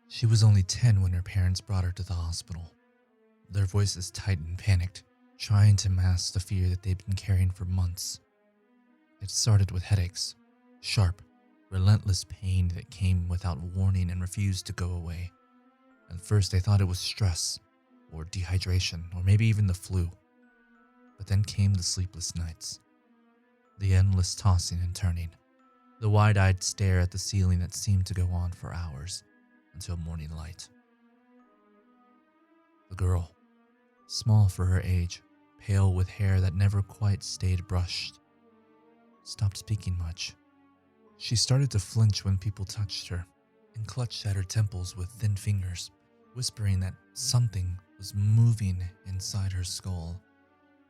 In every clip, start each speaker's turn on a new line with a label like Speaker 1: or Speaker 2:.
Speaker 1: She was only 10 when her parents brought her to the hospital. Their voices tight and panicked, trying to mask the fear that they'd been carrying for months. It started with headaches, sharp, relentless pain that came without warning and refused to go away. At first, they thought it was stress, or dehydration, or maybe even the flu. But then came the sleepless nights, the endless tossing and turning, the wide-eyed stare at the ceiling that seemed to go on for hours until morning light. The girl, small for her age, pale with hair that never quite stayed brushed, stopped speaking much. She started to flinch when people touched her and clutched at her temples with thin fingers, whispering that something was moving inside her skull.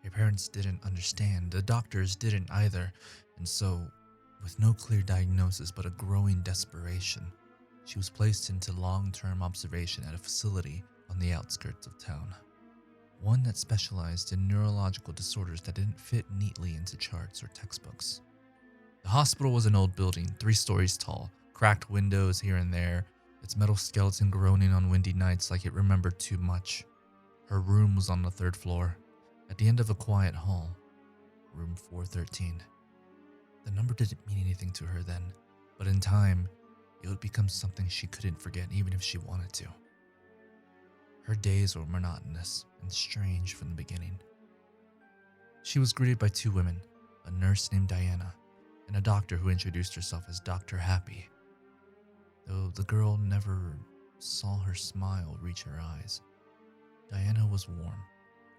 Speaker 1: Her parents didn't understand, the doctors didn't either, and so, with no clear diagnosis but a growing desperation, she was placed into long-term observation at a facility on the outskirts of town. One that specialized in neurological disorders that didn't fit neatly into charts or textbooks. The hospital was an old building, 3 stories tall, cracked windows here and there, its metal skeleton groaning on windy nights like it remembered too much. Her room was on the 3rd floor, at the end of a quiet hall, room 413. The number didn't mean anything to her then, but in time, it would become something she couldn't forget even if she wanted to. Her days were monotonous and strange from the beginning. She was greeted by 2 women, a nurse named Diana, and a doctor who introduced herself as Dr. Happy, though the girl never saw her smile reach her eyes. Diana was warm,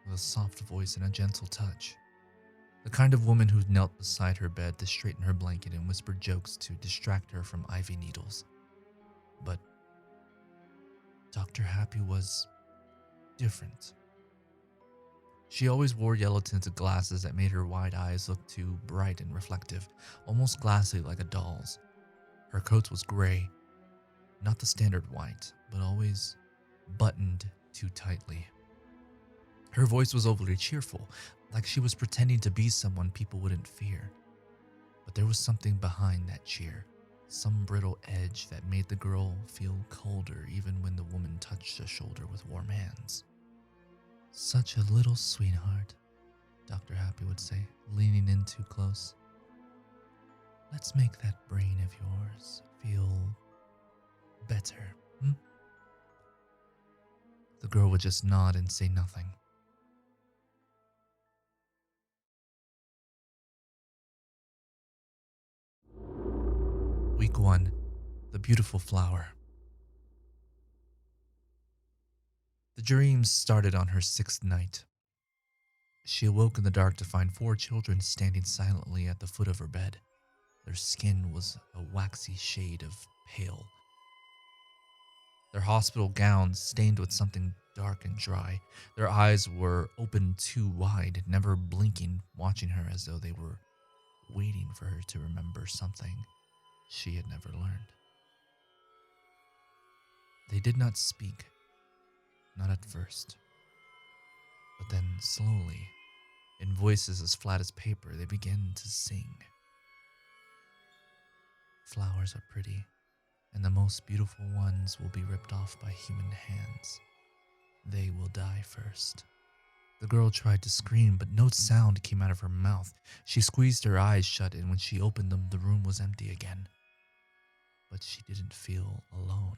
Speaker 1: with a soft voice and a gentle touch. The kind of woman who knelt beside her bed to straighten her blanket and whispered jokes to distract her from IV needles. But Dr. Happy was different. She always wore yellow-tinted glasses that made her wide eyes look too bright and reflective, almost glassy like a doll's. Her coat was gray, not the standard white, but always buttoned too tightly. Her voice was overly cheerful, like she was pretending to be someone people wouldn't fear. But there was something behind that cheer, some brittle edge that made the girl feel colder even when the woman touched her shoulder with warm hands. "Such a little sweetheart," Dr. Happy would say, leaning in too close. "Let's make that brain of yours feel better, hmm?" The girl would just nod and say nothing. Week 1, the beautiful flower. The dreams started on her 6th night. She awoke in the dark to find 4 children standing silently at the foot of her bed. Their skin was a waxy shade of pale. Their hospital gowns stained with something dark and dry. Their eyes were open too wide, never blinking, watching her as though they were waiting for her to remember something she had never learned. They did not speak, not at first. But then slowly, in voices as flat as paper, they began to sing. "Flowers are pretty, and the most beautiful ones will be ripped off by human hands. They will die first." The girl tried to scream, but no sound came out of her mouth. She squeezed her eyes shut, and when she opened them, the room was empty again. But she didn't feel alone.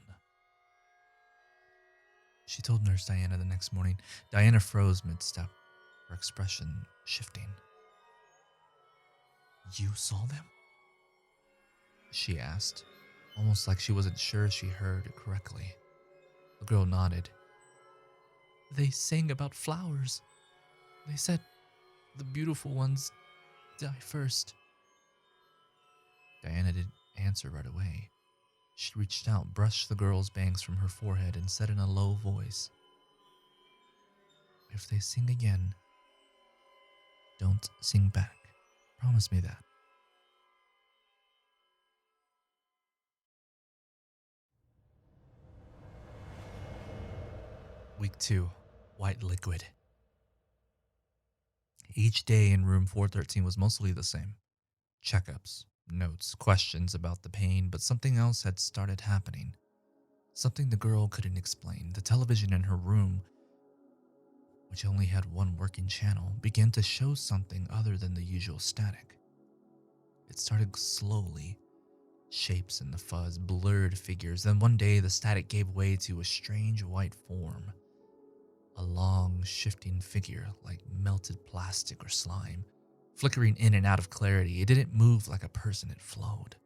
Speaker 1: She told Nurse Diana the next morning. Diana froze mid-step, her expression shifting. "You saw them?" she asked, almost like she wasn't sure she heard correctly. The girl nodded. "They sang about flowers. They said the beautiful ones die first." Diana didn't answer right away. She reached out, brushed the girl's bangs from her forehead, and said in a low voice, "If they sing again, don't sing back. Promise me that." Week 2, white liquid. Each day in room 413 was mostly the same. Checkups, notes, questions about the pain, but something else had started happening. Something the girl couldn't explain. The television in her room, which only had one working channel, began to show something other than the usual static. It started slowly, shapes in the fuzz, blurred figures. Then one day the static gave way to a strange white form. A long, shifting figure like melted plastic or slime, flickering in and out of clarity. It didn't move like a person, it flowed.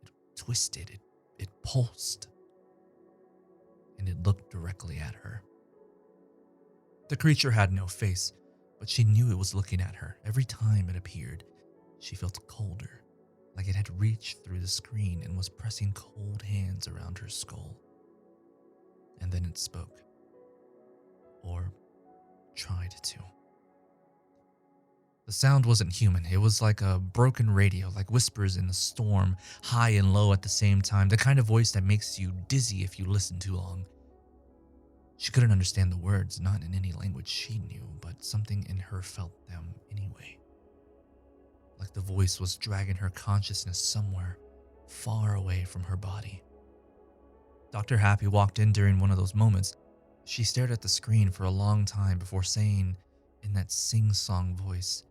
Speaker 1: It twisted, it pulsed. And it looked directly at her. The creature had no face, but she knew it was looking at her. Every time it appeared, she felt colder, like it had reached through the screen and was pressing cold hands around her skull. And then it spoke. Or tried to. The sound wasn't human. It was like a broken radio, like whispers in a storm, high and low at the same time, the kind of voice that makes you dizzy if you listen too long. She couldn't understand the words, not in any language she knew, but something in her felt them anyway. Like the voice was dragging her consciousness somewhere far away from her body. Dr. Happy walked in during one of those moments. She stared at the screen for a long time before saying in that sing-song voice,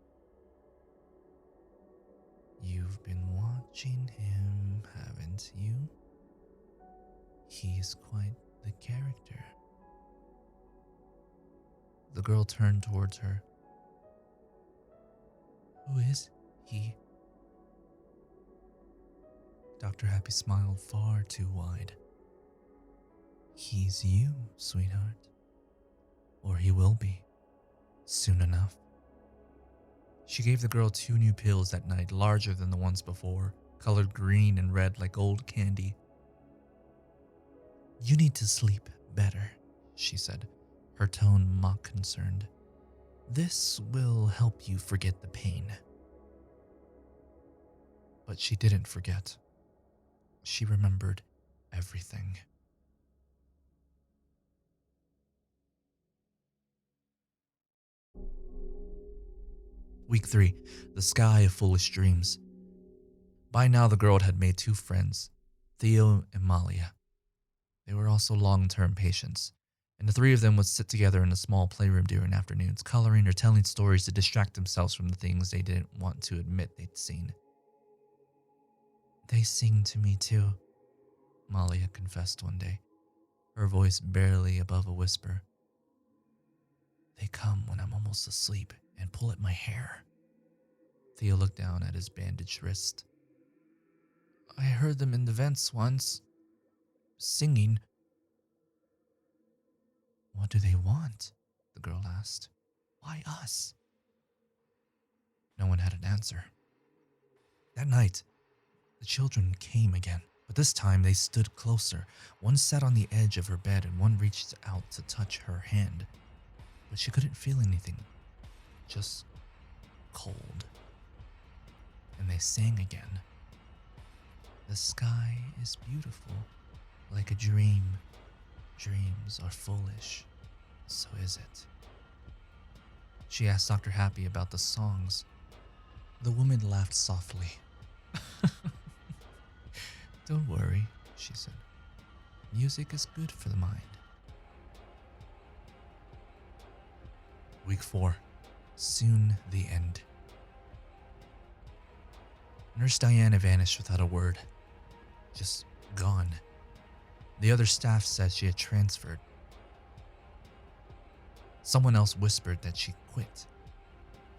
Speaker 1: "You've been watching him, haven't you? He's quite the character." The girl turned towards her. "Who is he?" Dr. Happy smiled far too wide. "He's you, sweetheart. Or he will be, soon enough." She gave the girl 2 new pills that night, larger than the ones before, colored green and red like old candy. "You need to sleep better," she said, her tone mock concerned. "This will help you forget the pain." But she didn't forget. She remembered everything. Week 3, the sky of foolish dreams. By now the girl had made 2 friends, Theo and Malia. They were also long-term patients, and the 3 of them would sit together in a small playroom during afternoons, coloring or telling stories to distract themselves from the things they didn't want to admit they'd seen. "They sing to me too," Malia confessed one day, her voice barely above a whisper. "They come when I'm almost asleep and pull at my hair." Theo looked down at his bandaged wrist. "I heard them in the vents once, singing." "What do they want?" the girl asked. "Why us?" No one had an answer. That night, the children came again, but this time they stood closer. One sat on the edge of her bed and one reached out to touch her hand, but she couldn't feel anything, just cold. And they sang again. "The sky is beautiful, like a dream. Dreams are foolish, so is it." She asked Dr. Happy about the songs. The woman laughed softly. "Don't worry," she said. "Music is good for the mind." Week 4, soon the end. Nurse Diana vanished without a word. Just gone. The other staff said she had transferred. Someone else whispered that she quit,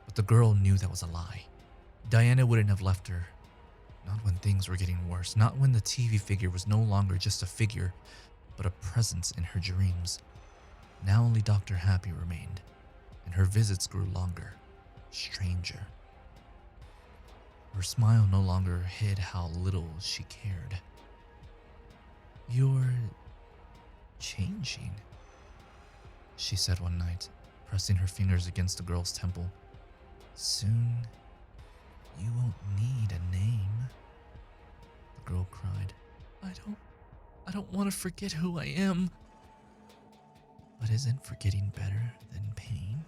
Speaker 1: but the girl knew that was a lie. Diana wouldn't have left her, not when things were getting worse, not when the TV figure was no longer just a figure, but a presence in her dreams. Now only Dr. Happy remained, and her visits grew longer, stranger. Her smile no longer hid how little she cared. "You're changing," she said one night, pressing her fingers against the girl's temple. "Soon, you won't need a name." The girl cried. I don't want to forget who I am." "But isn't forgetting better than pain?"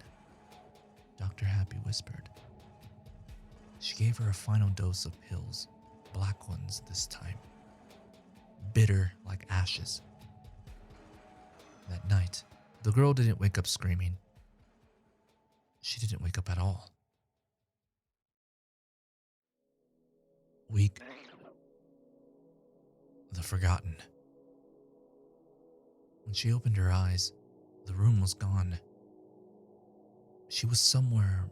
Speaker 1: Dr. Happy whispered. She gave her a final dose of pills, black ones this time. Bitter like ashes, That night, the girl didn't wake up screaming. She didn't wake up at all. Week, the forgotten. When she opened her eyes, the room was gone. She was somewhere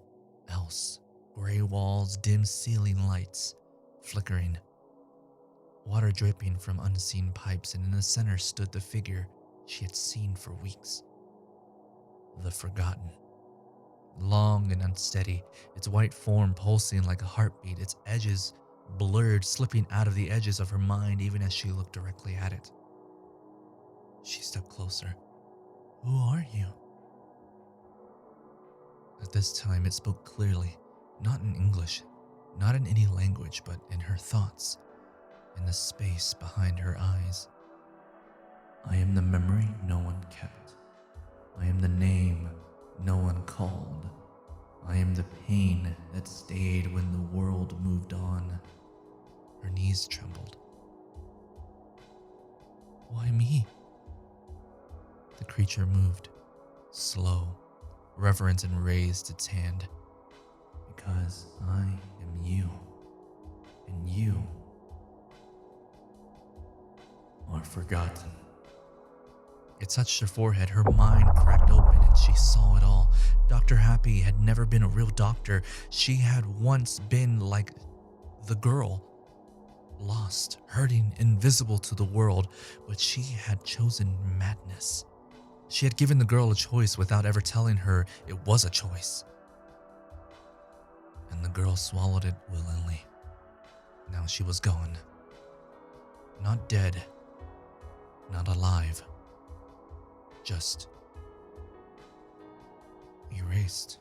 Speaker 1: else. Gray walls, dim ceiling lights, flickering. Water dripping from unseen pipes, and in the center stood the figure she had seen for weeks. The forgotten. Long and unsteady, its white form pulsing like a heartbeat, its edges blurred, slipping out of the edges of her mind even as she looked directly at it. She stepped closer. "Who are you?" At this time, it spoke clearly, not in English, not in any language, but in her thoughts, in the space behind her eyes. "I am the memory no one kept. I am the name no one called. I am the pain that stayed when the world moved on." Her knees trembled. "Why me?" The creature moved, slow, reverent, and raised its hand. "Because I am you, and you are forgotten." It touched her forehead, her mind cracked open, and she saw it all. Dr. Happy had never been a real doctor. She had once been like the girl, lost, hurting, invisible to the world, but she had chosen madness. She had given the girl a choice without ever telling her it was a choice. And the girl swallowed it willingly. Now she was gone. Not dead, not alive, just erased.